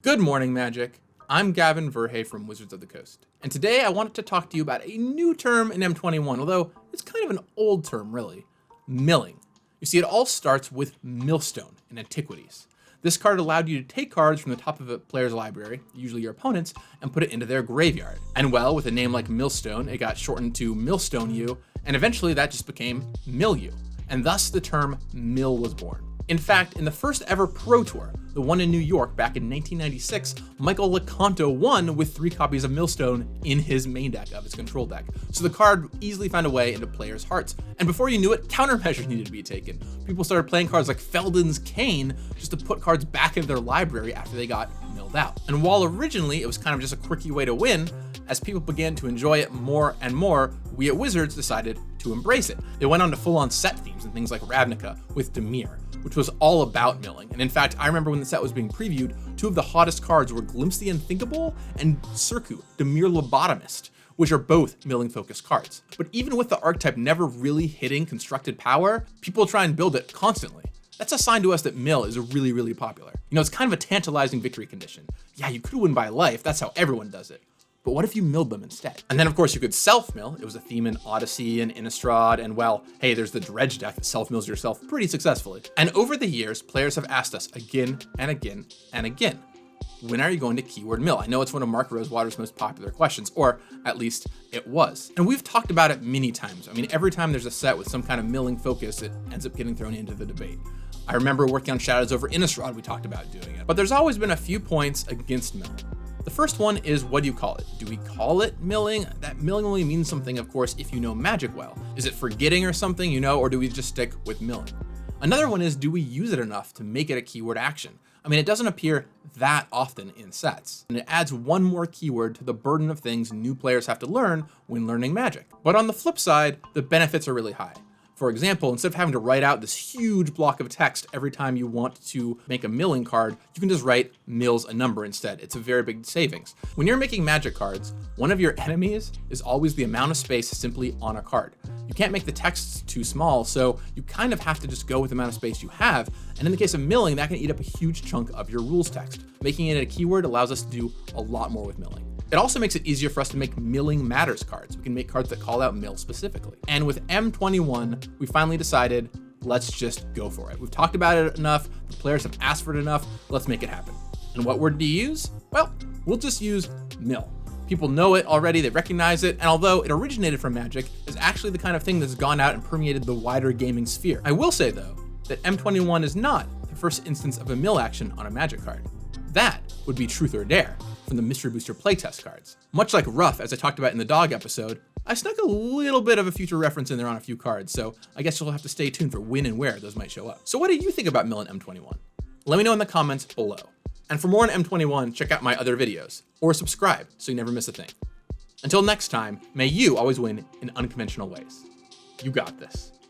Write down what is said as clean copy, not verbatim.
Good morning, Magic. I'm Gavin Verhey from Wizards of the Coast, and today I wanted to talk to you about a new term in M21, although it's kind of an old term, really. Milling. You see, it all starts with millstone in Antiquities. This card allowed you to take cards from the top of a player's library, usually your opponent's, and put it into their graveyard. And well, with a name like millstone, it got shortened to millstone you, and eventually that just became mill you, and thus the term mill was born. In fact, in the first ever Pro Tour, the one in New York back in 1996, Michael Lecanto won with 3 copies of Millstone in his main deck of his control deck. So the card easily found a way into players' hearts. And before you knew it, countermeasures needed to be taken. People started playing cards like Feldon's Cane just to put cards back into their library after they got milled out. And while originally it was kind of just a quirky way to win, as people began to enjoy it more and more, we at Wizards decided to embrace it. They went on to full-on set themes and things like Ravnica with Dimir, which was all about milling. And in fact, I remember when the set was being previewed, 2 of the hottest cards were Glimpse the Unthinkable and Circu, Dimir Lobotomist, which are both milling-focused cards. But even with the archetype never really hitting constructed power, people try and build it constantly. That's a sign to us that mill is really, really popular. You know, it's kind of a tantalizing victory condition. Yeah, you could win by life, that's how everyone does it. But what if you milled them instead? And then of course you could self-mill. It was a theme in Odyssey and Innistrad, and well, hey, there's the Dredge deck that self-mills yourself pretty successfully. And over the years, players have asked us again and again and again, when are you going to keyword mill? I know it's one of Mark Rosewater's most popular questions, or at least it was. And we've talked about it many times. I mean, every time there's a set with some kind of milling focus, it ends up getting thrown into the debate. I remember working on Shadows over Innistrad, we talked about doing it. But there's always been a few points against mill. The first one is, what do you call it? Do we call it milling? That milling only means something, of course, if you know Magic well. Is it forgetting or something, you know, or do we just stick with milling? Another one is, do we use it enough to make it a keyword action? I mean, it doesn't appear that often in sets, and it adds one more keyword to the burden of things new players have to learn when learning Magic. But on the flip side, the benefits are really high. For example, instead of having to write out this huge block of text every time you want to make a milling card, you can just write mills a number instead. It's a very big savings. When you're making Magic cards, one of your enemies is always the amount of space simply on a card. You can't make the text too small, so you kind of have to just go with the amount of space you have. And in the case of milling, that can eat up a huge chunk of your rules text. Making it a keyword allows us to do a lot more with milling. It also makes it easier for us to make milling matters cards. We can make cards that call out mill specifically. And with M21, we finally decided, let's just go for it. We've talked about it enough, the players have asked for it enough, let's make it happen. And what word do you use? Well, we'll just use mill. People know it already, they recognize it, and although it originated from Magic, it's actually the kind of thing that's gone out and permeated the wider gaming sphere. I will say though, that M21 is not the first instance of a mill action on a Magic card. That would be Truth or Dare from the Mystery Booster playtest cards. Much like Rough, as I talked about in the dog episode, I snuck a little bit of a future reference in there on a few cards, so I guess you'll have to stay tuned for when and where those might show up. So what do you think about mill in M21? Let me know in the comments below. And for more on M21, check out my other videos, or subscribe so you never miss a thing. Until next time, may you always win in unconventional ways. You got this.